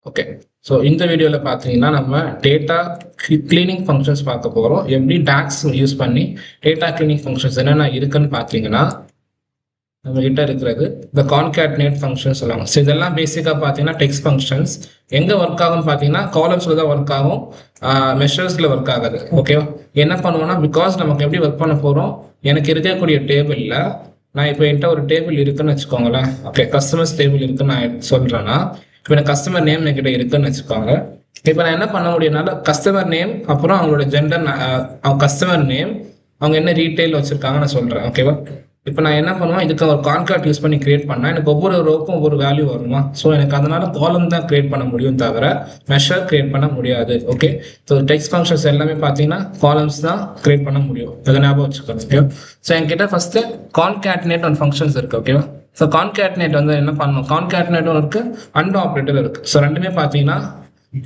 Okay. So இந்த வீடியோவில் பார்த்தீங்கன்னா நம்ம டேட்டா கிளீனிங் ஃபங்க்ஷன்ஸ் பார்க்க போகிறோம். எப்படி டாக்ஸ் யூஸ் பண்ணி டேட்டா கிளீனிங் ஃபங்க்ஷன்ஸ் என்னென்ன இருக்குன்னு பார்த்தீங்கன்னா நம்ம கிட்ட இருக்கிறது இந்த கான்கேட்னேட் ஃபங்க்ஷன் சொல்லுவாங்க. ஸோ இதெல்லாம் பேசிக்காக பார்த்தீங்கன்னா டெக்ஸ்ட் ஃபங்க்ஷன்ஸ் எங்கே ஒர்க் ஆகும்னு பார்த்தீங்கன்னா காலம்ஸில் தான் ஒர்க் ஆகும், மெஷர்ஸில் ஒர்க் ஆகாது. ஓகே, என்ன பண்ணுவோம்னா பிகாஸ் நமக்கு எப்படி ஒர்க் பண்ண போகிறோம், எனக்கு இருக்கக்கூடிய டேபிளில் நான் இப்போ என்கிட்ட ஒரு டேபிள் இருக்குன்னு வச்சுக்கோங்களேன். ஓகே, கஸ்டமர்ஸ் டேபிள் இருக்குன்னு நான் சொல்கிறேன்னா இப்போ எனக்கு கஸ்டமர் நேம் என்கிட்ட இருக்குன்னு வச்சுக்கோங்க. இப்போ நான் என்ன பண்ண முடியும்னால கஸ்டமர் நேம் அப்புறம் அவங்களோட ஜெண்டர், அவங்க கஸ்டமர் நேம், அவங்க என்ன ரீட்டைல் வச்சிருக்காங்க நான் சொல்கிறேன். ஓகேவா, இப்போ நான் என்ன பண்ணுவேன், இதுக்கு ஒரு கான்கார்ட் யூஸ் பண்ணி கிரியேட் பண்ணால் எனக்கு ஒவ்வொரு ரோக்கும் ஒவ்வொரு வேல்யூ வருமா. ஸோ எனக்கு அதனால காலம் தான் கிரியேட் பண்ண முடியும் தவிர மெஷர் கிரியேட் பண்ண முடியாது. ஓகே, ஸோ டெக்ஸ்ட் ஃபங்க்ஷன்ஸ் எல்லாமே பார்த்தீங்கன்னா காலம்ஸ் தான் கிரியேட் பண்ண முடியும். அதை ஞாபகம் வச்சுக்கோங்க. ஓகே, ஸோ என்கிட்ட ஃபர்ஸ்ட் கான்கேட்னேட் ஒன் ஃபங்க்ஷன்ஸ் இருக்கு. ஓகேவா, ஸோ கான்கேட்னேட் வந்து என்ன பண்ணணும், கான்கேட்னேட்டும் இருக்கு, அண்ட் ஆப்ரேட்டர் இருக்கு. ஸோ ரெண்டுமே பார்த்தீங்கன்னா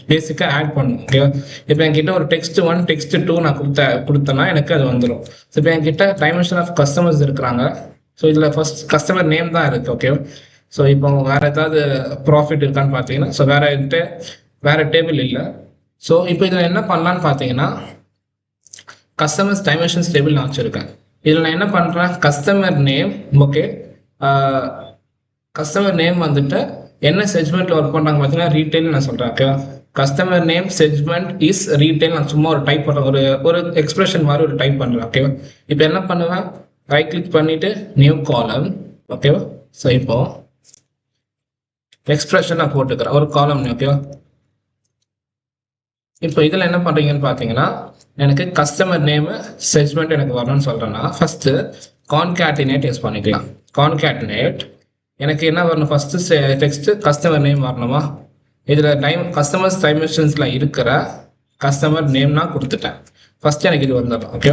பேசிக்காக ஆட் பண்ணணும். ஓகேவா, இப்போ என்கிட்ட ஒரு டெக்ஸ்ட் 1 டெக்ஸ்ட் 2 நான் கொடுத்தேன்னா எனக்கு அது வந்துடும். ஸோ இப்போ என்கிட்ட டைமென்ஷன் ஆஃப் கஸ்டமர்ஸ் இருக்கிறாங்க. ஸோ இதில் ஃபர்ஸ்ட் கஸ்டமர் நேம் தான் இருக்குது. ஓகேவா, ஸோ இப்போ வேற ஏதாவது ப்ராஃபிட் இருக்கான்னு பார்த்தீங்கன்னா ஸோ வேற டேபிள் இல்லை. ஸோ இப்போ இதில் என்ன பண்ணலான்னு பார்த்தீங்கன்னா கஸ்டமர்ஸ் டைமென்ஷன்ஸ் டேபிள் நான் வச்சுருக்கேன். இதில் நான் என்ன பண்ணுறேன், customer name. Okay, customer name வந்துட்டு என்ன செக்மெண்ட்ல ஒர்க் பண்ணுறாங்க பார்த்தீங்கன்னா ரீட்டைல் நான் சொல்கிறேன். ஓகேவா, customer name segment is retail நான் சும்மா ஒரு டைப் பண்ணுறேன், ஒரு எக்ஸ்பிரஷன் மாதிரி ஒரு டைப் பண்ணுறேன். ஓகேவா, இப்போ என்ன பண்ணுவேன், ரைட் கிளிக் பண்ணிட்டு நியூ காலம். ஓகேவா, ஸோ இப்போ எக்ஸ்பிரஷன் நான் போட்டுக்கிறேன் ஒரு காலம். ஓகேவா, இப்போ இதில் என்ன பண்ணுறீங்கன்னு பார்த்தீங்கன்னா எனக்கு கஸ்டமர் நேமு செக்மெண்ட் எனக்கு வரணும்னு சொல்கிறேன்னா ஃபர்ஸ்ட் கான்கேட்டினேட் யூஸ் பண்ணிக்கலாம். கான்கேட்டினேட் எனக்கு என்ன வரணும், ஃபர்ஸ்ட் டெக்ஸ்ட் கஸ்டமர் நேம் வரணுமா. இதில் கஸ்டமர்ஸ் டைமென்ஷன்ஸ்ல இருக்கிற கஸ்டமர் நேம் நான் கொடுத்துட்டேன். ஃபர்ஸ்ட் எனக்கு இது வந்துடும். ஓகே,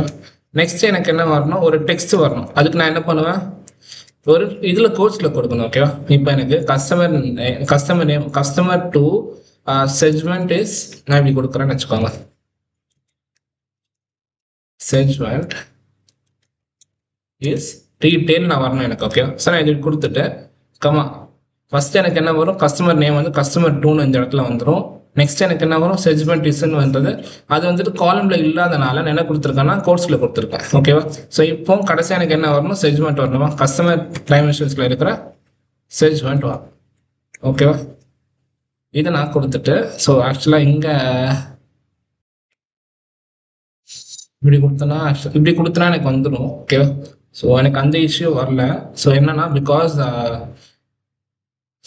நெக்ஸ்ட் எனக்கு என்ன வரணும், ஒரு டெக்ஸ்ட் வரணும். அதுக்கு நான் என்ன பண்ணுவேன், ஒரு இதில் கோர்ஸில் கொடுக்கணும். ஓகேவா, இப்போ எனக்கு customer name customer to segment is நான் இப்படி கொடுக்குறேன்னு வச்சுக்கோங்க. செக்மெண்ட் இஸ் ரீட்டைல் நான் வரணும் எனக்கு. ஓகே, ஸோ நான் இது கொடுத்துட்டு கமா ஃபர்ஸ்ட் எனக்கு என்ன வரும், கஸ்டமர் நேம் வந்து கஸ்டமர் 2ன்னு இந்த இடத்துல வந்துடும். நெக்ஸ்ட் எனக்கு என்ன வரும், செக்மெண்ட் இஸ்ன்னு வந்தது. அது வந்துட்டு காலம்ல இல்லாதனால நான் என்ன கொடுத்துருக்கேன்னா கோர்ஸ்ல கொடுத்துருக்கேன். ஓகேவா, ஸோ இப்போ கடைசியாக எனக்கு என்ன வரணும், செக்மெண்ட் வரணுமா, கஸ்டமர் டைமென்ஷன்ஸ்ல இருக்கிற செக்மெண்ட் வரும். ஓகேவா, இதை நான் கொடுத்துட்டு ஸோ ஆக்சுவலாக இங்கே இப்படி கொடுத்தனா எனக்கு வந்துடும். ஓகேவா, ஸோ எனக்கு அந்த இஷ்யூ வரல. ஸோ என்னன்னா பிகாஸ்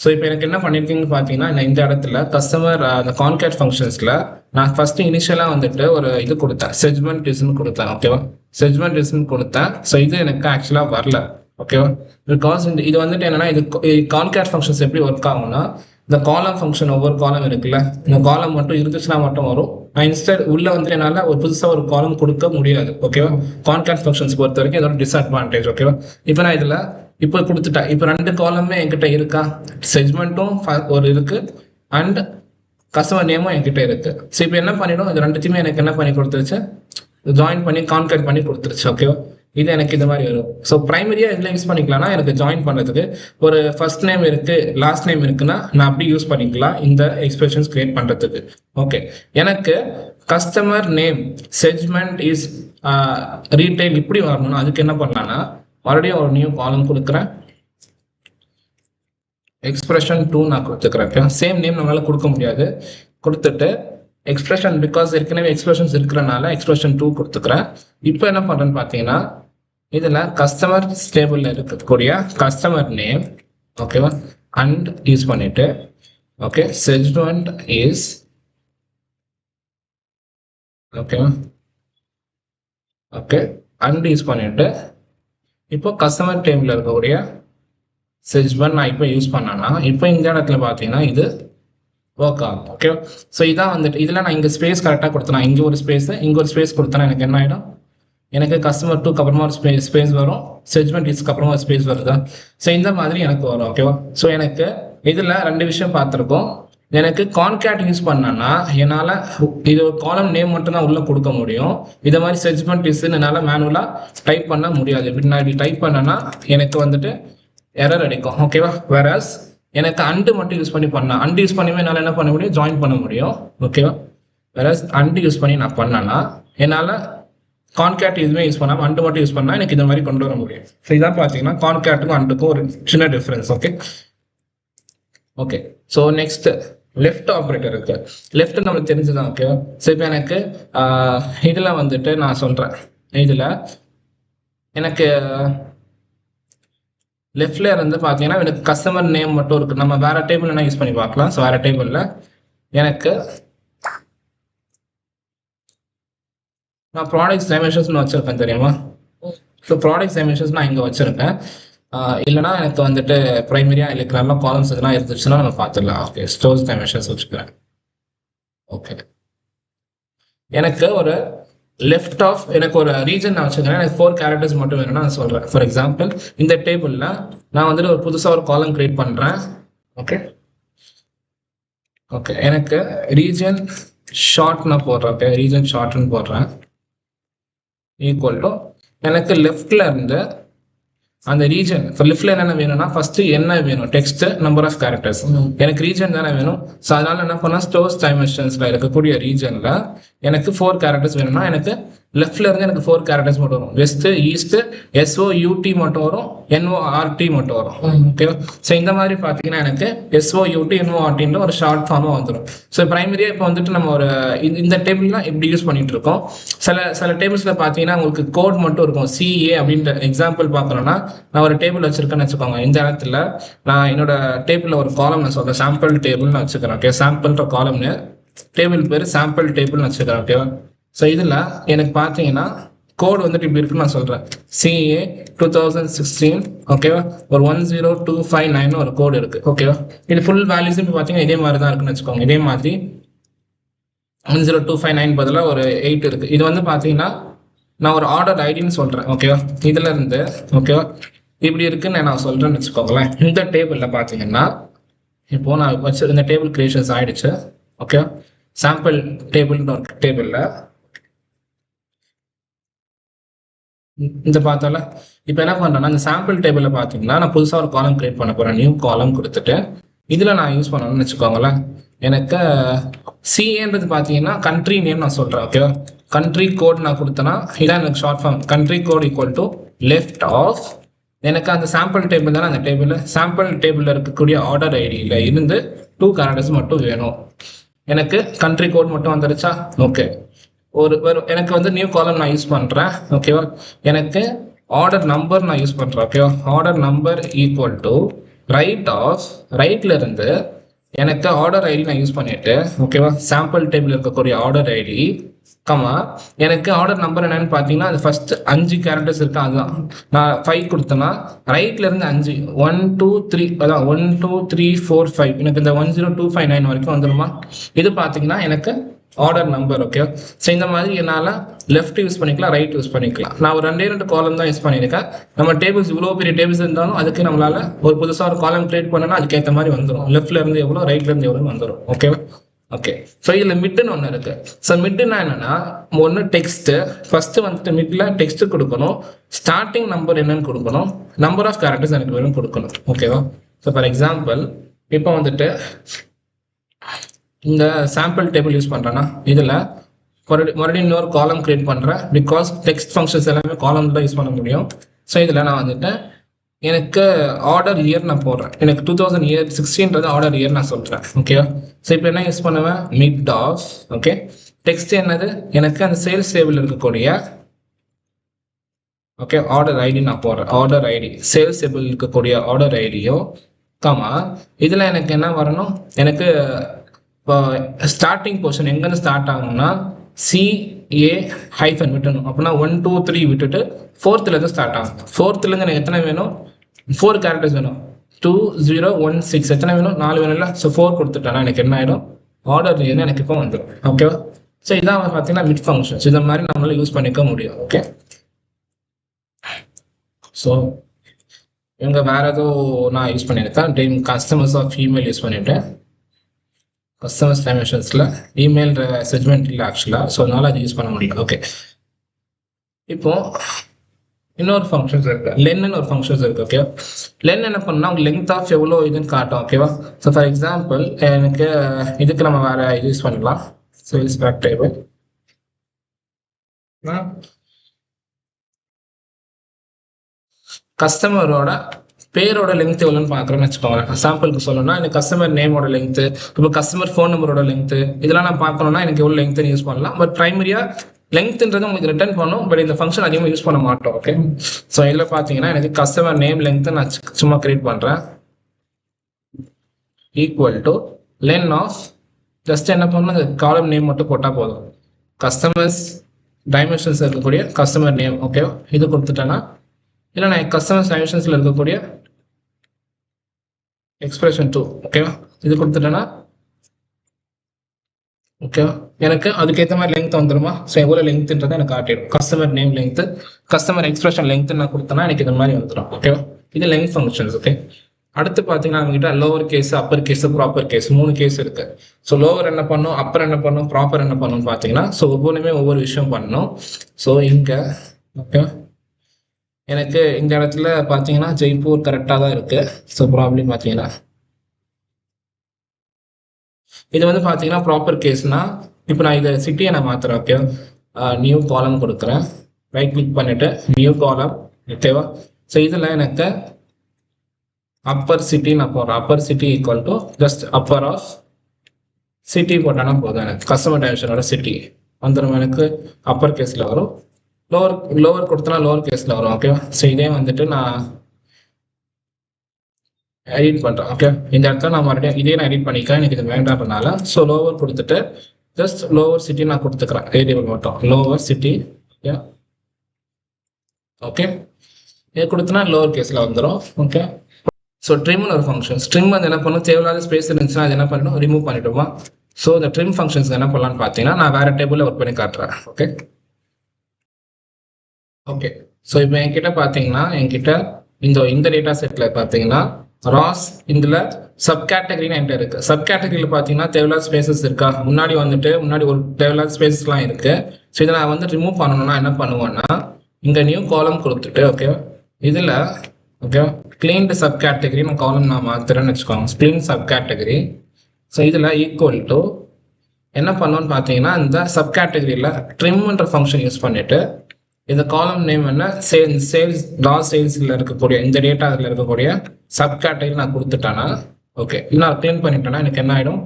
ஸோ இப்போ எனக்கு என்ன பண்ணியிருக்கீங்கன்னு பார்த்தீங்கன்னா இந்த இடத்துல கஸ்டமர் அந்த கான்கேட் ஃபங்க்ஷன்ஸில் நான் ஃபர்ஸ்ட் இனிஷியலாக வந்துட்டு ஒரு இது கொடுத்தேன், செக்மெண்ட் இஸ்ன்னு கொடுத்தேன். ஓகேவா, செக்மெண்ட் இஸ்ன்னு கொடுத்தேன். ஸோ இது எனக்கு ஆக்சுவலாக வரல. ஓகேவா, பிகாஸ் இது வந்துட்டு என்னன்னா இது கான்கேட் ஃபங்க்ஷன்ஸ் எப்படி ஒர்க் ஆகும்னா இந்த காலம் ஃபங்க்ஷன் ஒவ்வொரு காலம் இருக்குல்ல, இந்த காலம் மட்டும் இருந்துச்சுன்னா மட்டும் வரும். நான் இன்ஸ்டன்ட் உள்ள வந்து என்னால் ஒரு புதுசாக ஒரு காலம் கொடுக்க முடியாது. ஓகேவா, கான்கேட் ஃபங்க்ஷன்ஸ் பொறுத்த வரைக்கும் இதோட டிஸ்அட்வான்டேஜ். ஓகேவா, இப்போ நான் இதில் இப்போ கொடுத்துட்டேன். இப்போ 2 காலமே என்கிட்ட இருக்கா, செக்மெண்ட்டும் ஒரு இருக்கு அண்ட் கஸ்டமர் நேமும் என்கிட்ட இருக்கு. ஸோ இப்போ என்ன பண்ணிடும், இது ரெண்டுத்தையுமே எனக்கு என்ன பண்ணி கொடுத்துருச்சு, ஜாயின் பண்ணி கான்கேட் பண்ணி கொடுத்துருச்சு. ஓகேவா, இது எனக்கு இந்த மாதிரி வரும். ஸோ ப்ரைமரியாக இதில் யூஸ் பண்ணிக்கலாம்னா எனக்கு ஜாயின் பண்ணுறதுக்கு ஒரு ஃபர்ஸ்ட் நேம் இருக்கு லாஸ்ட் நேம் இருக்குன்னா நான் அப்படி யூஸ் பண்ணிக்கலாம் இந்த எக்ஸ்பிரஷன்ஸ் கிரியேட் பண்ணுறதுக்கு. ஓகே, எனக்கு customer name segment is retail இப்படி வரணும்னா அதுக்கு என்ன பண்ணலாம்னா மறுபடியும் ஒரு நியூ காலம் கொடுக்குறேன், எக்ஸ்பிரஷன் 2 நான் கொடுத்துக்கிறேன். சேம் நேம் நம்மளால கொடுக்க முடியாது, கொடுத்துட்டு எக்ஸ்பிரஷன் பிகாஸ் ஏற்கனவே எக்ஸ்பிரஷன்ஸ் இருக்கிறனால எக்ஸ்பிரஷன் 2 கொடுத்துக்கிறேன். இப்போ என்ன பண்ணுறேன்னு பார்த்தீங்கன்னா இதில் கஸ்டமர் டேபிளில் இருக்கக்கூடிய கஸ்டமர் நேம் ஓகேவா அண்ட் யூஸ் பண்ணிட்டு ஓகே செக்மெண்ட் இஸ் ஓகேவா ஓகே அண்ட் யூஸ் பண்ணிட்டு இப்போ கஸ்டமர் டேபிளில் இருக்கக்கூடிய செக்மெண்ட் நான் இப்போ யூஸ் பண்ணேன்னா இப்போ இந்த இடத்துல பார்த்தீங்கன்னா இது ஒர்க் ஆகும். ஓகே, ஸோ இதான் வந்துட்டு இதில் நான் இங்கே ஸ்பேஸ் கரெக்டாக கொடுத்தேன், இங்கே ஒரு ஸ்பேஸ் கொடுத்தேன்னா எனக்கு என்ன ஆகிடும், எனக்கு கஸ்டமர் 2க்கு அப்புறமா ஒரு ஸ்பேஸ் வரும், செக்மெண்ட் இஸ்க்கு அப்புறமா ஒரு ஸ்பேஸ் வருதா. ஸோ இந்த மாதிரி எனக்கு வரும். ஓகேவா, ஸோ எனக்கு இதில் 2 விஷயம் பார்த்துருக்கோம். எனக்கு கான்கேட் யூஸ் பண்ணேன்னா என்னால் இது காலம் நேம் மட்டும் தான் உள்ளே கொடுக்க முடியும். இதை மாதிரி செக்மெண்ட் இஸ்ன்னு என்னால் மேனுவலாக டைப் பண்ண முடியாது. இப்படி நான் இப்படி டைப் பண்ணேன்னா எனக்கு வந்துட்டு எரர் அடிக்கும். ஓகேவா, வேறஸ் எனக்கு அண்டு மட்டும் யூஸ் பண்ணி பண்ணேன். அண்டு யூஸ் பண்ணியுமே என்னால் என்ன பண்ண முடியும், ஜாயின் பண்ண முடியும். ஓகேவா? வேற அண்டு யூஸ் பண்ணி நான் பண்ணேன்னா என்னால் கான்கேட் எதுவுமே யூஸ் பண்ணாமல் அண்டு மட்டும் யூஸ் பண்ணால் எனக்கு இந்த மாதிரி கொண்டு வர முடியும். ஸோ இதான் பார்த்தீங்கன்னா கான்கேட்டுக்கும் அண்டுக்கும் ஒரு சின்ன difference. Okay okay. So next left operator இருக்கு. லெஃப்ட் நம்மளுக்கு தெரிஞ்சுதான். ஓகேவா? ஸோ இப்போ எனக்கு இதில் வந்துட்டு நான் சொல்கிறேன், இதில் எனக்கு லெஃப்ட்ல இருந்து பார்த்தீங்கன்னா எனக்கு கஸ்டமர் நேம் மட்டும் இருக்கு. நம்ம வேற டேபிள் என்ன யூஸ் பண்ணி பார்க்கலாம். ஸோ வேற டேபிளில் எனக்கு நான் ப்ராடக்ட்ஸ் டைமென்ஷன்ஸ்னு வச்சிருக்கேன் தெரியுமா? ஸோ ப்ராடக்ட்ஸ் டைமென்ஷன்ஸ் நான் இங்கே வச்சிருக்கேன். இல்லைனா எனக்கு வந்துட்டு ப்ரைமரியாக இல்லை நல்ல காலம்ஸ் இதெல்லாம் இருந்துச்சுன்னா நம்ம பார்த்துடலாம். ஓகே, ஸ்டோர்ஸ் டைமென்ஷன்ஸ் வச்சுக்கிறேன். ஓகே, எனக்கு ஒரு லெஃப்ட் ஆஃப் எனக்கு ஒரு ரீஜன் நான் வச்சுக்கிறேன். எனக்கு 4 கேரக்டர்ஸ் மட்டும் வேணும்னா நான் சொல்கிறேன். ஃபார் எக்ஸாம்பிள் இந்த டேபிளில் நான் வந்துட்டு ஒரு புதுசாக ஒரு காலம் கிரியேட் பண்ணுறேன். ஓகே ஓகே, எனக்கு ரீஜன் ஷார்ட் நான் போடுறேன். ஓகே, ரீஜன் ஷார்ட்னு போடுறேன். ஈக்குவல் டு எனக்கு லெஃப்ட்ல இருந்து அந்த ரீஜன் லெஃப்ட்ல என்னென்ன வேணும்னா ஃபர்ஸ்ட் என்ன வேணும், டெக்ஸ்ட், நம்பர் ஆஃப் கேரக்டர்ஸ். எனக்கு ரீஜன் தானே வேணும். ஸோ அதனால என்ன பண்ணா ஸ்டோர்ஸ் டைமென்ஷன்ஸ்ல இருக்கக்கூடிய ரீஜன்ல எனக்கு 4 கேரக்டர்ஸ் வேணும்னா எனக்கு லெஃப்ட்ல இருந்து எனக்கு 4 கேரக்டர்ஸ் மட்டும் வரும். வெஸ்ட், ஈஸ்ட், SOUT மட்டும் வரும், NORT மட்டும் வரும். ஓகேவா? ஸோ இந்த மாதிரி பார்த்தீங்கன்னா எனக்கு SOUT NORT ஒரு ஷார்ட் ஃபார்மாக வந்துடும். ஸோ பிரைமரியாக இப்போ வந்துட்டு நம்ம ஒரு இந்த டேபிள்லாம் எப்படி யூஸ் பண்ணிட்டு இருக்கோம். சில டேபிள்ஸ்ல பார்த்தீங்கன்னா உங்களுக்கு கோட் மட்டும் இருக்கும். CA அப்படின்ற எக்ஸாம்பிள் பார்க்கணும்னா நான் ஒரு டேபிள் வச்சிருக்கேன்னு வச்சுக்கோங்க. இந்த இடத்துல நான் என்னோட டேபிள்ல ஒரு காலம் நான் சொல்றேன், சாம்பிள் டேபிள்னு வச்சுக்கிறேன். ஓகே, சாம்பிள்ன்ற காலம்னு டேபிள் பேர் சாம்பிள் டேபிள்னு வச்சுக்கிறேன். ஓகேவா? ஸோ இதில் எனக்கு பார்த்தீங்கன்னா கோட் வந்துட்டு இப்படி இருக்குன்னு நான் சொல்கிறேன். CA 2016. ஓகேவா? ஒரு 10259 ஒரு கோடு இருக்குது. ஓகேவா? இது ஃபுல் வேல்யூஸ் இப்போ பார்த்தீங்கன்னா இதே மாதிரி தான் இருக்குன்னு வச்சுக்கோங்க. இதே மாதிரி 10259 பதிலாக ஒரு 8 இருக்குது. இது வந்து பார்த்தீங்கன்னா நான் ஒரு ஆர்டர் ஐடின்னு சொல்கிறேன். ஓகேவா? இதில் இருந்து ஓகேவா இப்படி இருக்குன்னு நான் சொல்கிறேன்னு வச்சுக்கோங்களேன். இந்த டேபிளில் பார்த்தீங்கன்னா இப்போ நான் வச்சு இந்த டேபிள் கிரியேஷன்ஸ் ஆயிடுச்சு. ஓகே, சாம்பிள் டேபிள்னு ஒரு டேபிளில் இந்த பார்த்தால இப்போ என்ன பண்ணுறேன்னா இந்த சாம்பிள் டேபிளில் பார்த்தீங்கன்னா நான் புதுசாக ஒரு காலம் கிரியேட் பண்ண போகிறேன். நியூ காலம் கொடுத்துட்டு இதில் நான் யூஸ் பண்ணணும்னு வச்சுக்கோங்களேன். எனக்கு CAன்றது பார்த்தீங்கன்னா கண்ட்ரி நேம் நான் சொல்கிறேன். ஓகேவா? கண்ட்ரி கோட் நான் கொடுத்தேன்னா இதான் எனக்கு short form. Country code equal to left of எனக்கு அந்த சாம்பிள் டேபிள் தானே, அந்த டேபிளில் சாம்பிள் டேபிளில் இருக்கக்கூடிய ஆர்டர் ஐடியில் இருந்து 2 கேரக்டர்ஸ் மட்டும் வேணும். எனக்கு கண்ட்ரி கோட் மட்டும் வந்துருச்சா? ஓகே, எனக்கு வந்து நியூ காலம் நான் யூஸ் பண்ணுறேன். ஓகேவா? எனக்கு ஆர்டர் நம்பர் நான் யூஸ் பண்ணுறேன். ஓகேவா? ஆர்டர் நம்பர் ஈக்குவல் டு ரைட்ல இருந்து எனக்கு ஆர்டர் ஐடி நான் யூஸ் பண்ணிட்டு, ஓகேவா, சாம்பிள் டேபிள் இருக்கக்கூடிய ஆர்டர் ஐடி கமா எனக்கு ஆர்டர் நம்பர் என்னன்னு பார்த்தீங்கன்னா அது ஃபர்ஸ்ட் 5 கேரக்டர்ஸ் இருக்கு. அதுதான் நான் 5 கொடுத்தேன்னா ரைட்ல இருந்து 5 1 2 3 அதான் 1 2 3 4 5 எனக்கு இந்த 10259 வரைக்கும் வந்துருமா? இது பார்த்தீங்கன்னா எனக்கு ஆர்டர் நம்பர். ஓகே, ஸோ இந்த மாதிரி என்னால் லெஃப்ட் யூஸ் பண்ணிக்கலாம், ரைட் யூஸ் பண்ணிக்கலாம். நான் ஒரு 2 காலம் தான் யூஸ் பண்ணியிருக்கேன். நம்ம டேபிள்ஸ் இவ்வளோ பெரிய டேபிள்ஸ் இருந்தாலும் அதுக்கு நம்மளால ஒரு புதுசாக ஒரு காலம் கிரியேட் பண்ணனா அதுக்கேற்ற மாதிரி வந்துடும். லெஃப்ட்ல இருந்து எவ்வளோ, ரைட்ல இருந்து எவ்வளோ வந்துடும். ஓகேவா? ஓகே, ஸோ இதில் மிட்டுன்னு ஒன்று இருக்கு. ஸோ மிட்டுனா என்னன்னா ஒன்று டெக்ஸ்ட், ஃபர்ஸ்ட் வந்துட்டு மிட்ல டெக்ஸ்ட் கொடுக்கணும், ஸ்டார்டிங் நம்பர் என்னன்னு கொடுக்கணும், நம்பர் ஆஃப் கேரக்டர்ஸ் எனக்கு வேணும் கொடுக்கணும். ஓகேவா? ஸோ ஃபார் எக்ஸாம்பிள் இப்போ வந்துட்டு இந்த சாம்பிள் டேபிள் யூஸ் பண்ணுறேன்னா இதில் மறுபடியும் இன்னொரு காலம் கிரியேட் பண்ணுறேன். பிகாஸ் டெக்ஸ்ட் ஃபங்க்ஷன்ஸ் எல்லாமே காலம் தான் யூஸ் பண்ண முடியும். ஸோ இதில் நான் வந்துட்டு எனக்கு ஆர்டர் இயர் நான் போடுறேன். எனக்கு 2016 ஆர்டர் இயர் நான் சொல்கிறேன். ஓகேவா? ஸோ இப்போ என்ன யூஸ் பண்ணுவேன்? மிட் ஆஃப் ஓகே டெக்ஸ்ட் என்னது எனக்கு அந்த சேல்ஸ் டேபிள் இருக்கக்கூடிய ஓகே ஆர்டர் ஐடி நான் போடுறேன். ஆர்டர் ஐடி சேல்ஸ் டேபிள் இருக்கக்கூடிய ஆர்டர் ஐடியோ கமா இதில் எனக்கு என்ன வரணும், எனக்கு இப்போ ஸ்டார்டிங் போர்ஷன் எங்கேருந்து ஸ்டார்ட் ஆகணும்னா CA ஹைஃபன் விட்டணும். அப்படின்னா 1 2 3 விட்டுட்டு 4th ஸ்டார்ட் ஆகும். 4th எனக்கு எத்தனை வேணும்? 4 கேரக்டர்ஸ் வேணும். 2016 எத்தனை வேணும்? 4 வேணும்ல. ஸோ 4 கொடுத்துட்டேன்னா எனக்கு என்ன ஆகிடும்? ஆர்டர் என்ன எனக்கு இப்போ வந்துடும். ஓகேவா? ஸோ இதான் பார்த்தீங்கன்னா மிட் ஃபங்க்ஷன்ஸ். இந்த மாதிரி நம்மளால யூஸ் பண்ணிக்க முடியும். ஓகே, ஸோ இவங்க வேற ஏதோ நான் யூஸ் பண்ணியிருக்கேன். Team customers of email use பண்ணிட்டேன். கஸ்டமர்ஸ் டைமென்ஷன்ஸில் இமெயில் செக்மெண்ட் இல்லை ஆக்சுவலாக, ஸோ அதனால அது யூஸ் பண்ண முடியல. ஓகே, இப்போ இன்னொரு ஃபங்க்ஷன்ஸ் இருக்கு, லென்னு ஒரு ஃபங்க்ஷன்ஸ் இருக்கு. ஓகேவா, லென் என்ன பண்ணா உங்களுக்கு லென்த் ஆஃப் எவ்வளோ இதுன்னு காட்டும். ஓகேவா, ஸோ ஃபார் எக்ஸாம்பிள் எனக்கு இதுக்கு நம்ம வேற யூஸ் பண்ணலாம். சேல்ஸ் பேக் டேபிள் கஸ்டமரோட பேரோட லென்த் எவ்வளோன்னு பார்க்குறேன்னு வச்சுக்கோங்க. சாம்பிளுக்கு சொல்லணும்னா எனக்கு கஸ்டமர் நேமோட லென்த்து, இப்போ கஸ்டமர் ஃபோன் நம்பரோட லென்த்து இதெல்லாம் நான் பார்க்கணும்னா எனக்கு எவ்வளோ லென்த்துன்னு யூஸ் பண்ணலாம். பட் ப்ரைமரியாக லென்த்ன்றது உங்களுக்கு ரிட்டர்ன் பண்ணும், பட் இந்த ஃபங்க்ஷன் அதிகமாக யூஸ் பண்ண மாட்டோம். ஓகே, ஸோ இதில் பார்த்தீங்கன்னா எனக்கு கஸ்டமர் நேம் லென்த்து நான் சும்மா கிரியேட் பண்ணுறேன், equal to len of just என்ன பண்ணணும், அந்த காலம் நேம் மட்டும் போட்டால் போதும். கஸ்டமர்ஸ் டைமென்ஷன்ஸ் இருக்கக்கூடிய கஸ்டமர் நேம். ஓகே, இது கொடுத்துட்டேன்னா இல்லை நான் கஸ்டமர்ஸ் டைமென்ஷன்ஸில் இருக்கக்கூடிய எக்ஸ்பிரஷன் 2. ஓகேவா, இது கொடுத்துட்டேன்னா ஓகேவா எனக்கு அதுக்கேற்ற மாதிரி லென்த் வந்துருமா. ஸோ எவ்வளோ லென்த்ன்றதை எனக்கு காட்டிடும். Customer name length, customer expression length நான் கொடுத்தேன்னா எனக்கு இது மாதிரி வந்துடும். ஓகேவா, இது லென்த் ஃபங்க்ஷன்ஸ். ஓகே, அடுத்து பார்த்தீங்கன்னா நம்மகிட்ட lower case, upper case, proper case 3 case இருக்கு. ஸோ லோவர் என்ன பண்ணும், அப்பர் என்ன பண்ணும், ப்ராப்பர் என்ன பண்ணும் பார்த்தீங்கன்னா, ஸோ ஒவ்வொன்றுமே ஒவ்வொரு விஷயம் பண்ணணும். ஸோ இங்கே ஓகே எனக்கு இந்த இடத்துல பார்த்தீங்கன்னா ஜெய்ப்பூர் கரெக்டாக தான் இருக்கு. ஸோ ப்ராப்ளம் பார்த்தீங்கன்னா இது வந்து பார்த்தீங்கன்னா ப்ராப்பர் கேஸ்னா, இப்போ நான் இதை சிட்டியை நான் மாற்றுறேன். ஓகே, நியூ காலம் கொடுக்குறேன், ரைட் கிளிக் பண்ணிட்டு நியூ காலம். ஓகேவா, ஸோ இதில் எனக்கு அப்பர் சிட்டி நான் போடுறேன். Opacity equal to just opacity போட்டானா போதும். எனக்கு கஸ்டமர் டைமென்ஷனோட சிட்டி வந்துடும். எனக்கு அப்பர் கேஸில் வரும். லோவர் கொடுத்தனா லோவர் கேஸில் வரும். ஓகேவா, ஸோ இதே வந்துட்டு நான் எடிட் பண்ணுறேன். ஓகே, இந்த இடத்துல நான் மறுபடியும் இதே நான் எடிட் பண்ணிக்கிறேன், எனக்கு இது வேண்டாம்னால. ஸோ லோவர் கொடுத்துட்டு ஜஸ்ட் லோவர் சிட்டி நான் கொடுத்துக்கிறேன், வேரியபிள் மட்டும் லோவர் சிட்டி. ஓகே, இது கொடுத்தனா லோவர் கேஸில் வந்துடும். ஓகே, ஸோ ட்ரிம்னு ஒரு ஃபங்க்ஷன். ட்ரிம் வந்து என்ன பண்ணும், தேவையில்லாத ஸ்பேஸ் இருந்துச்சுன்னா அது என்ன பண்ணணும், ரிமூவ் பண்ணிவிடுமா. ஸோ இந்த ட்ரிம் ஃபங்க்ஷன்ஸ் என்ன பண்ணலான்னு பார்த்தீங்கன்னா நான் வேறு டேபிளில் ஒர்க் பண்ணி காட்டுறேன். ஓகே ஓகே ஸோ இப்போ என்கிட்ட பார்த்தீங்கன்னா என்கிட்ட இந்த டேட்டா செட்டில் பார்த்தீங்கன்னா ராஸ் இதில் சப் கேட்டகரின்னு என்கிட்ட இருக்குது. சப் கேட்டகரியில் பார்த்தீங்கன்னா தேவையில்லாத ஸ்பேசஸ் இருக்கா, முன்னாடி ஒரு தேவையில்லாத ஸ்பேசஸ்லாம் இருக்குது. ஸோ இதை நான் வந்து ரிமூவ் பண்ணணும்னா என்ன பண்ணுவேன்னா, இங்கே நியூ காலம் கொடுத்துட்டு ஓகே இதில் ஓகே கிளீன்டு சப் கேட்டகரி நான் காலம் நான் மாற்றுறேன்னு வச்சுக்கோங்க, கிளீன் சப் கேட்டகரி. ஸோ இதில் ஈக்குவல் டு என்ன பண்ணோன்னு பார்த்தீங்கன்னா இந்த சப் கேட்டகரியில் ட்ரிம்ன்ற ஃபங்க்ஷன் யூஸ் பண்ணிவிட்டு இந்த காலம் நேம் என்ன சேல்ஸ் சேல்ஸில் இருக்கக்கூடிய இந்த டேட்டா அதில் இருக்கக்கூடிய சப் கேட்டகரி நான் கொடுத்துட்டேன்னா ஓகே நான் க்ளீன் பண்ணிட்டேன்னா எனக்கு என்ன ஆகிடும்,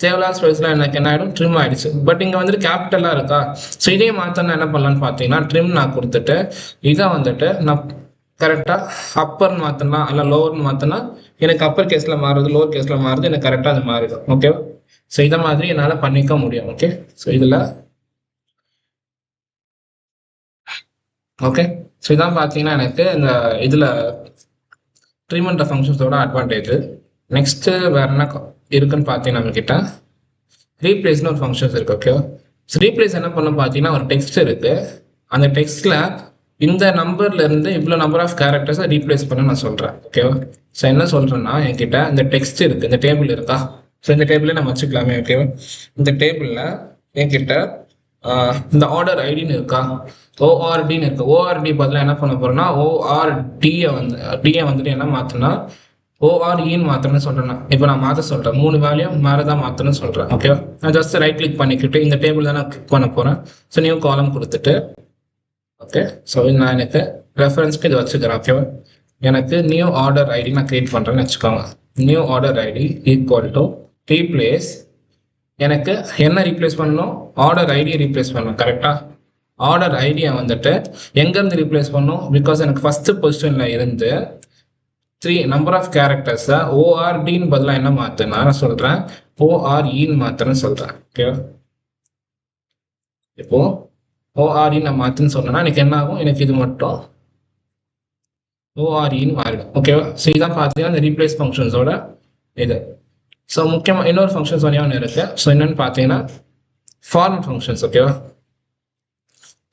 தேவையில்லாத ஸ்பேஸில் எனக்கு என்ன ஆகிடும், ட்ரிம் ஆகிடுச்சு. பட் இங்கே வந்துட்டு கேபிட்டலாக இருக்கா. ஸோ இதே மாற்றம்னா என்ன பண்ணலான்னு பார்த்தீங்கன்னா ட்ரிம் நான் கொடுத்துட்டு இதை வந்துட்டு நான் கரெக்டாக அப்பர்னு மாற்றினா இல்லை லோவர்னு மாற்றினா எனக்கு அப்பர் கேஸில் மாறுது, லோவர் கேஸில் மாறுது, எனக்கு கரெக்டாக அது மாறிடும். ஓகேவா, ஸோ இதை மாதிரி என்னால் பண்ணிக்க முடியும். ஓகே, ஸோ இதில் ஓகே ஸோ இதான் பார்த்தீங்கன்னா எனக்கு இந்த இதில் ட்ரீட்மெண்ட் ஃபங்க்ஷன்ஸோட அட்வான்டேஜ். நெக்ஸ்ட்டு வேறு என்ன இருக்குன்னு பார்த்தீங்கன்னா நம்மக்கிட்ட ரீப்ளேஸ்னு ஒரு ஃபங்க்ஷன்ஸ் இருக்குது. ஓகேவா, ஸோ ரீப்ளேஸ் என்ன பண்ண பார்த்தீங்கன்னா ஒரு டெக்ஸ்ட் இருக்குது, அந்த டெக்ஸ்ட்டில் இந்த நம்பர்லேருந்து இவ்வளோ நம்பர் ஆஃப் கேரக்டர்ஸை ரீப்ளேஸ் பண்ண நான் சொல்கிறேன். ஓகேவா, ஸோ என்ன சொல்கிறேன்னா என்கிட்ட இந்த டெக்ஸ்ட் இருக்குது, இந்த டேபிள் இருக்கா, ஸோ இந்த டேபிளே நம்ம வச்சுக்கலாமே. ஓகேவா, இந்த டேபிளில் என்கிட்ட இந்த ஆர்டர் ஐடின்னு இருக்கா, ஓஆர்டின்னு இருக்கு. ஓஆர்டி பதிலாக என்ன பண்ண போறேன்னா ஓஆர்டியை வந்துட்டு என்ன மாற்றினா ஓஆர்இன்னு மாற்றணும்னு சொல்கிறேன். இப்போ நான் மாற்ற சொல்கிறேன், 3 வேல்யூ மேலே தான் மாற்றணும்னு சொல்கிறேன். ஓகேவா, நான் ஜஸ்ட் ரைட் கிளிக் பண்ணிக்கிட்டு இந்த டேபிள் தான் நான் கிளிக் பண்ண போகிறேன். ஸோ நியூ காலம் கொடுத்துட்டு ஓகே ஸோ நான் எனக்கு ரெஃபரன்ஸ்க்கு இது வச்சுக்கிறேன். ஓகேவா, எனக்கு நியூ ஆர்டர் ஐடி நான் கிரியேட் பண்ணுறேன்னு வச்சுக்கோங்க. New order ID equal to replace. எனக்கு என்ன ரீப்ளேஸ் பண்ணணும், ஆர்டர் ஐடியை ரீப்ளேஸ் பண்ணணும். கரெக்டாக ஆர்டர் ஐடியை வந்துட்டு எங்கேருந்து ரீப்ளேஸ் பண்ணணும், பிகாஸ் எனக்கு ஃபஸ்ட்டு பொசிஷனில் இருந்து 3 நம்பர் ஆஃப் கேரக்டர்ஸை ஓஆர்டின்னு பதிலாக என்ன மாற்றுனா நான் சொல்கிறேன் ஓஆர்இன்னு மாற்றுறேன்னு சொல்கிறேன். ஓகேவா, இப்போ ஓஆர்இ நான் மாற்றுன்னு சொன்னேன்னா எனக்கு என்ன ஆகும், எனக்கு இது மட்டும் ஓஆர்இன்னு மாறிடும். ஓகேவா, ஸோ இதான் பார்த்தீங்கன்னா இந்த ரீப்ளேஸ் ஃபங்க்ஷன்ஸோட இது. ஸோ முக்கியமாக இன்னொரு ஃபங்க்ஷன்ஸ் ஒன்று இருக்குது. ஸோ என்னென்னு பார்த்தீங்கன்னா ஃபார்மட் ஃபங்க்ஷன்ஸ். ஓகேவா,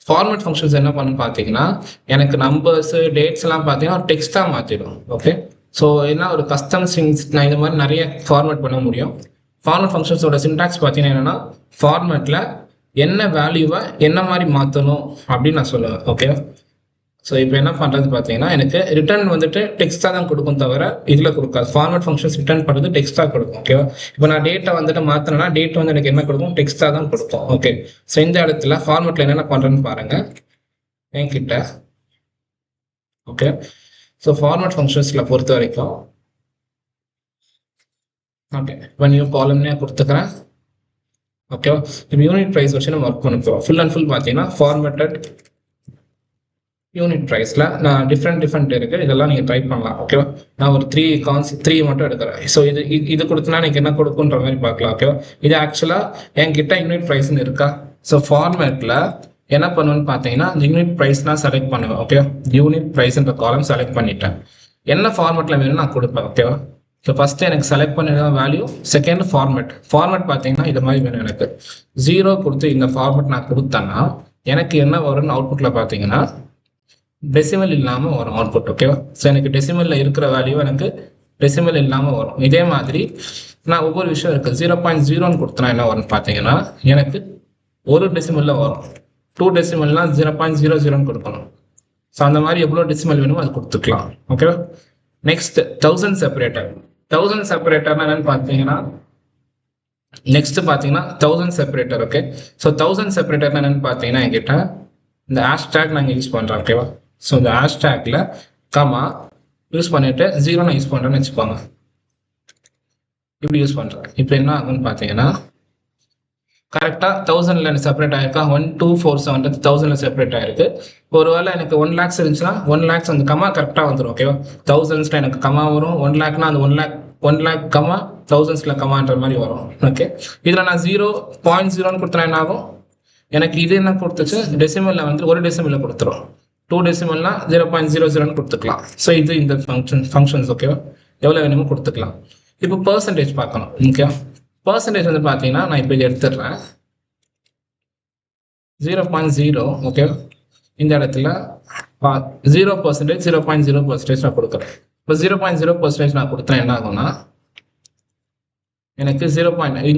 ஃபார்மட் ஃபங்க்ஷன்ஸ் என்ன பண்ணுன்னு பார்த்தீங்கன்னா எனக்கு நம்பர்ஸு டேட்ஸ் எல்லாம் பார்த்தீங்கன்னா ஒரு டெக்ஸ்ட்டாக மாற்றிடும். ஓகே, ஸோ என்ன ஒரு கஸ்டம் ஸ்ட்ரிங்ஸ் நான் இந்த மாதிரி நிறைய ஃபார்மேட் பண்ண முடியும். ஃபார்மட் ஃபங்க்ஷன்ஸோட சின்டாக்ஸ் பார்த்தீங்கன்னா என்னென்னா ஃபார்மேட்டில் என்ன வேல்யூவை என்ன மாதிரி மாற்றணும் அப்படின்னு நான் சொல்லுவேன். ஓகே, ஸோ இப்போ என்ன பண்ணுறது பார்த்தீங்கன்னா எனக்கு ரிட்டர்ன் வந்துட்டு டெக்ஸ்ட்டாக தான் கொடுக்கும் தவிர இதில் கொடுக்காது. ஃபார்மேட் ஃபங்க்ஷன்ஸ் ரிட்டர்ன் பண்ணுறது டெக்ஸ்ட்டாக கொடுக்கும். ஓகேவா? இப்போ நான் டேட்டா வந்துட்டு மாற்றினா டேட் வந்து எனக்கு என்ன கொடுக்கும்? டெக்ஸ்ட்டாக தான் கொடுக்கும். ஓகே. ஸோ இந்த இடத்துல ஃபார்மேட்டில் என்னென்ன பண்ணுறேன்னு பாருங்கள் என்கிட்ட. ஓகே. ஸோ ஃபார்மேட் ஃபங்க்ஷன்ஸில் பொறுத்த வரைக்கும் ஓகே இப்போ நியூ காலம்னே கொடுத்துக்கிறேன். ஓகேவா? இப்போ யூனிட் ப்ரைஸ் வச்சு நம்ம ஒர்க் பண்ண போகிறோம். ஃபுல் அண்ட் ஃபுல் பார்த்தீங்கன்னா ஃபார்மேட்டட் யூனிட் ப்ரைஸில் நான் டிஃப்ரெண்ட் இருக்குது. இதெல்லாம் நீங்கள் ட்ரை பண்ணலாம். ஓகேவா? நான் ஒரு த்ரீ மட்டும் எடுக்கிறேன். ஸோ இது கொடுத்தனா எனக்கு என்ன கொடுக்குன்ற மாதிரி பார்க்கலாம். ஓகேவா? இது ஆக்சுவலாக என்கிட்ட யூனிட் ப்ரைஸ்ன்னு இருக்கா? ஸோ ஃபார்மேட்டில் என்ன பண்ணுவேன்னு பார்த்தீங்கன்னா யூனிட் ப்ரைஸ் நான் செலக்ட் பண்ணுவேன். ஓகேவா? யூனிட் ப்ரைஸ்ன்ற காலம் செலக்ட் பண்ணிட்டேன். என்ன ஃபார்மேட்டில் வேணும்னு நான் கொடுப்பேன். ஓகேவா? ஸோ ஃபஸ்ட்டு எனக்கு செலக்ட் பண்ணிடுற வேல்யூ. செகண்ட் ஃபார்மேட் பார்த்தீங்கன்னா இது மாதிரி வேணும் எனக்கு. 0 கொடுத்து இந்த ஃபார்மேட் நான் கொடுத்தேன்னா எனக்கு என்ன வரும்னு அவுட்புட்டில் பார்த்தீங்கன்னா டெசிமல் இல்லாமல் வரும் அவுட்புட். ஓகேவா? ஸோ எனக்கு டெசிமலில் இருக்கிற வேல்யூ எனக்கு டெசிமல் இல்லாமல் வரும். இதே மாதிரி நான் ஒவ்வொரு விஷயம் இருக்குது 0.0ன்னு கொடுத்தனா என்ன வரும்னு பார்த்தீங்கன்னா எனக்கு ஒரு டெசிமலில் வரும். 2 டெசிமல்னா 0.00ன்னு கொடுக்கணும். ஸோ அந்த மாதிரி எவ்வளோ டெசிமல் வேணுமோ அது கொடுத்துக்கலாம். ஓகேவா? Next 1000 separator. 1000 செப்பரேட்டர்னா என்னன்னு பார்த்தீங்கன்னா நெக்ஸ்ட் பார்த்தீங்கன்னா 1000 செப்பரேட்டர். ஓகே. ஸோ 1000 செப்பரேட்டர்னா என்னன்னு பார்த்தீங்கன்னா என்கிட்ட இந்த ஹேஷ்டேக் நாங்கள் யூஸ் பண்ணுறோம். ஓகேவா? ஸோ இந்த ஹேஷ்டேக்கில் கமா யூஸ் பண்ணிட்டு 0 நான் யூஸ் பண்ணுறேன்னு வச்சுக்கோங்க. இப்படி யூஸ் பண்ணுறேன். இப்போ என்ன ஆகுன்னு பார்த்தீங்கன்னா கரெக்டாக 1000ல் செப்பரேட் ஆயிருக்கா? 1 2 4 7 1000ல் செப்பரேட் ஆயிருக்கு. ஒருவேளை எனக்கு 1 lakhs இருந்துச்சுன்னா 1 lakhs அந்த கமா கரெக்டாக வந்துடும். ஓகேவா? 1000s எனக்கு கமா வரும். 1 lakhனா அந்த 1 lakh கமா 1000s கமான்ற மாதிரி வரும். ஓகே. இதில் நான் 0.0ன்னு கொடுத்தனா என்ன ஆகும்? எனக்கு இது என்ன கொடுத்துச்சு? டெசிமலில் வந்து ஒரு டெசிமலில் கொடுத்துரும். 2 டெசிமல்னா 0.00ன்னு கொடுத்துக்கலாம். ஸோ இது இந்த ஃபங்க்ஷன்ஸ். ஓகேவா? எவ்வளோ வேணுமோ கொடுத்துக்கலாம். இப்போ பர்சன்டேஜ் பார்க்கணும். ஓகே. பர்சன்டேஜ் வந்து பார்த்தீங்கன்னா நான் இப்போ இது எடுத்துடுறேன் 0.0. ஓகே. இந்த இடத்துல 0%, 0.0% நான் கொடுக்குறேன். இப்போ 0.0% நான் கொடுத்தேன் என்ன ஆகும்னா எனக்கு 0.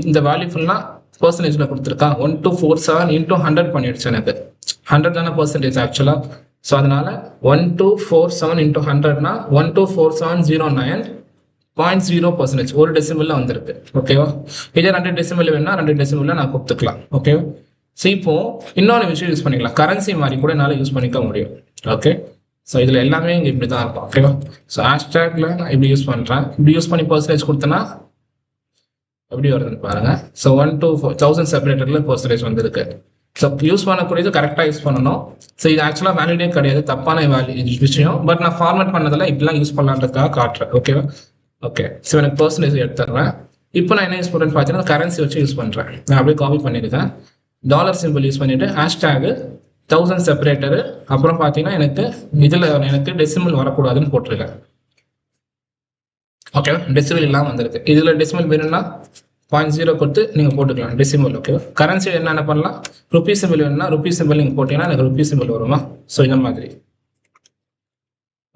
இந்த வேல்யூ ஃபுல்லாக பர்சன்டேஜில் கொடுத்துருக்கா 1247 into 100 பண்ணிடுச்சு. எனக்கு 100 தானே பர்சன்டேஜ் ஆக்சுவலாக. ஸோ அதனால 1247 into 100னா 124,709.0% ஒரு டெசிமல்ல வந்திருக்கு. ஓகேவா? இதே 2 டெசிமல் வேணும்னா 2 டெசிமல்ல நான் கொடுத்துக்கலாம். ஓகேவா? ஸோ இப்போ இன்னொன்று விஷயம் யூஸ் பண்ணிக்கலாம். கரன்சி மாதிரி கூட என்னால் யூஸ் பண்ணிக்க முடியும். ஓகே. ஸோ இதில் எல்லாமே இங்கே இப்படி தான் இருக்கும். ஓகேவா? ஸோ ஹேஷ்டேக்ல நான் இப்படி யூஸ் பண்ணுறேன். இப்படி யூஸ் பண்ணி பர்சன்டேஜ் கொடுத்தேன்னா எப்படி வருதுன்னு பாருங்க. ஸோ 1 to 1000 செப்பரேட்டர்ல பர்சன்டேஜ் வந்திருக்கு. ஸோ யூஸ் பண்ணக்கூடியது கரெக்டாக யூஸ் பண்ணணும். ஸோ இது ஆக்சுவலாக வேலிடே கிடையாது, தப்பான விஷயம். பட் நான் ஃபார்மேட் பண்ணதெல்லாம் இப்படிலாம் யூஸ் பண்ணலான்றதுக்காக காட்டுறேன். ஓகேவா? ஓகே. ஸோ எனக்கு பர்சன்டேஜ் எடுத்துடுறேன். இப்போ நான் என்ன யூஸ் பண்ணுறேன்னு பார்த்தீங்கன்னா கரன்சி வச்சு யூஸ் பண்ணுறேன். நான் அப்படியே காப்பி பண்ணியிருக்கேன். டாலர் சிம்பிள் யூஸ் பண்ணிட்டு ஹேஷ்டேக் 1000 செப்பரேட்டரு. அப்புறம் பார்த்தீங்கன்னா எனக்கு இதில் எனக்கு டெசிமல் வரக்கூடாதுன்னு போட்டிருக்கேன். ஓகேவா? டெசிமல் இல்லாமல் வந்திருக்கு. இதில் டெசிமல் வேணும்னா 0.0 கொடுத்து நீங்கள் போட்டுக்கலாம் டெசிமல். ஓகேவா? கரன்சி என்னென்ன பண்ணலாம்? ருபீ சிம்பிள் வேணும்னா ருபீ சிம்பிள் நீங்கள் போட்டீங்கன்னா எனக்கு ருபீ சிம்பிள் வருமா? ஸோ இந்த மாதிரி.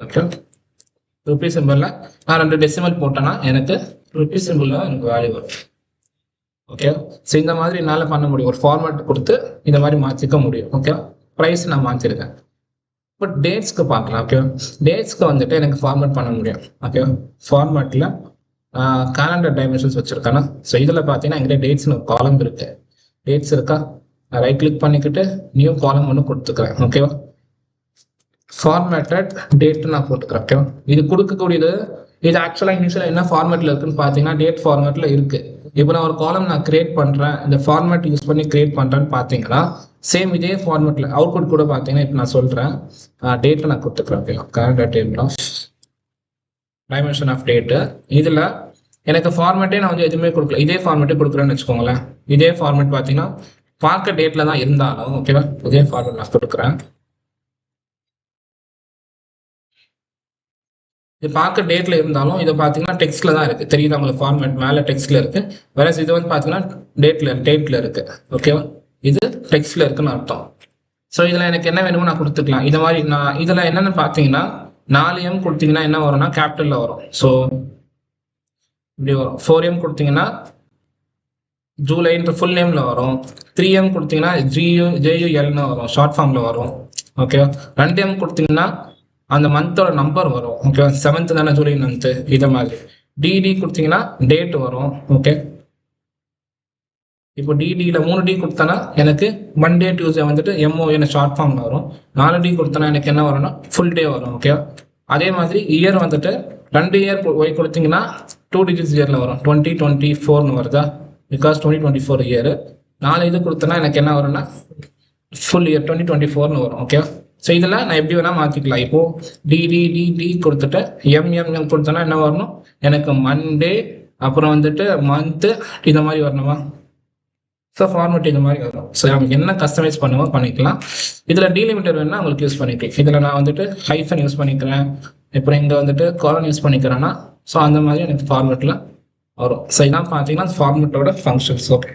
ஓகே. ருபீ சிம்பிளில் நான் 2 டெசிமல் போட்டேன்னா எனக்கு ருபீ சிம்பிளில் எனக்கு வேல்யூ வரும். ஓகே. ஸோ இந்த மாதிரி என்னால் பண்ண முடியும். ஒரு ஃபார்மேட் கொடுத்து இந்த மாதிரி மாற்றிக்க முடியும். ஓகே. ப்ரைஸ் நான் மாற்றிருக்கேன். பட் டேட்ஸ்க்கு பார்க்கலாம். ஓகேவா? டேட்ஸ்க்கு வந்துட்டு எனக்கு ஃபார்மேட் பண்ண முடியும். ஓகேவா? ஃபார்மேட்டில் கேலண்டர் டைமென்ஷன்ஸ் வச்சுருக்கேன்னா ஸோ இதில் பார்த்தீங்கன்னா எங்கிட்ட டேட்ஸ்னு ஒரு காலம் இருக்குது. டேட்ஸ் இருக்கா? ரைட் கிளிக் பண்ணிக்கிட்டு நியூ காலம் ஒன்று கொடுத்துக்கிறேன். ஓகேவா? ஃபார்மேட்டட் டேட் நான் போட்டுக்கிறேன். ஓகேவா? இது கொடுக்கக்கூடியது இது ஆக்சுவலாக இனிஷியலாக என்ன ஃபார்மேட்டில் இருக்குன்னு பார்த்தீங்கன்னா டேட் ஃபார்மேட்டில் இருக்குது. இப்போ நான் ஒரு காலம் நான் கிரியேட் பண்ணுறேன், இந்த ஃபார்மேட் யூஸ் பண்ணி கிரியேட் பண்ணுறேன்னு பார்த்தீங்கன்னா சேம் இதே ஃபார்மேட்டில் அவுட்புட் கூட பார்த்தீங்கன்னா இப்போ நான் சொல்கிறேன் டேட்டை நான் கொடுத்துக்கிறேன். ஓகேவா? Calendar table of dimension of date. இதில் எனக்கு ஃபார்மேட்டே நான் வந்து எதுவுமே கொடுக்கல, இதே ஃபார்மேட்டே கொடுக்குறேன்னு வச்சுக்கோங்களேன். இதே ஃபார்மேட் பார்த்தீங்கன்னா பார்க்க டேட்டில் தான் இருந்தாலும் ஓகேவா இதே ஃபார்மேட் நான் கொடுக்குறேன். இது பார்க்க டேட்டில் இருந்தாலும் இதை பார்த்தீங்கன்னா டெக்ஸ்ட்டில் தான் இருக்குது. தெரியுது உங்களுக்கு ஃபார்மேட் மேலே டெக்ஸ்ட்டில் இருக்குது. வேற இது வந்து பார்த்தீங்கன்னா டேட்டில் இருக்குது. ஓகேவா? இது டெக்ஸ்ட்டில் இருக்குன்னு அர்த்தம். ஸோ இதில் எனக்கு என்ன வேணுமோ நான் கொடுத்துக்கலாம். இந்த மாதிரி நான் இதில் என்னென்னு பார்த்தீங்கன்னா 4M கொடுத்தீங்கன்னா என்ன வரும்னா கேபிட்டலில் வரும். ஸோ இப்படி வரும். 4M கொடுத்தீங்கன்னா ஜூலைன்ற ஃபுல் நேமில் வரும். 3M கொடுத்தீங்கன்னா JULன்னு வரும், ஷார்ட் ஃபார்மில் வரும். ஓகேவா. 2M கொடுத்தீங்கன்னா அந்த மந்தோட நம்பர் வரும். ஓகேவா, 7th தானே, ஜூலை 9th, இதை மாதிரி. டிடி கொடுத்தீங்கன்னா டேட் வரும். ஓகே, இப்போ டிடியில் 3D கொடுத்தனா எனக்கு மண்டே டியூஸ்டே வந்துட்டு MON ஷார்ட் ஃபார்ம் வரும். 4D கொடுத்தனா எனக்கு என்ன வரும்னா ஃபுல் டே வரும். ஓகே, அதே மாதிரி இயர் வந்துட்டு 2 இயர் ஒய் கொடுத்தீங்கன்னா 2 digits இயரில் வரும். 2024 வருதா, பிகாஸ் 2024 இயர். 4 இது கொடுத்தனா எனக்கு என்ன வரும்னா ஃபுல் இயர் 2024 வரும். ஓகே, ஸோ இதில் நான் எப்படி வேணால் மாற்றிக்கலாம். இப்போது டிடி கொடுத்துட்டு எம்எம்எம் கொடுத்தனா என்ன வரணும், எனக்கு மண்டே அப்புறம் வந்துட்டு மந்த்து இந்த மாதிரி வரணுமா. ஸோ ஃபார்மேட் இந்த மாதிரி வரும். ஸோ நமக்கு என்ன கஸ்டமைஸ் பண்ணுவோம் பண்ணிக்கலாம். இதில் டீலிமிட்டர் வேணுன்னா உங்களுக்கு யூஸ் பண்ணிக்கலாம். இதில் நான் வந்துட்டு ஹைஃபன் யூஸ் பண்ணிக்கிறேன், இப்போ இங்கே வந்துட்டு காலன் யூஸ் பண்ணிக்கிறேன்னா ஸோ அந்த மாதிரி எனக்கு ஃபார்மேட்டில் வரும். ஸோ இதான் பார்த்தீங்கன்னா ஃபார்மேட்டோட ஃபங்க்ஷன்ஸ். ஓகே.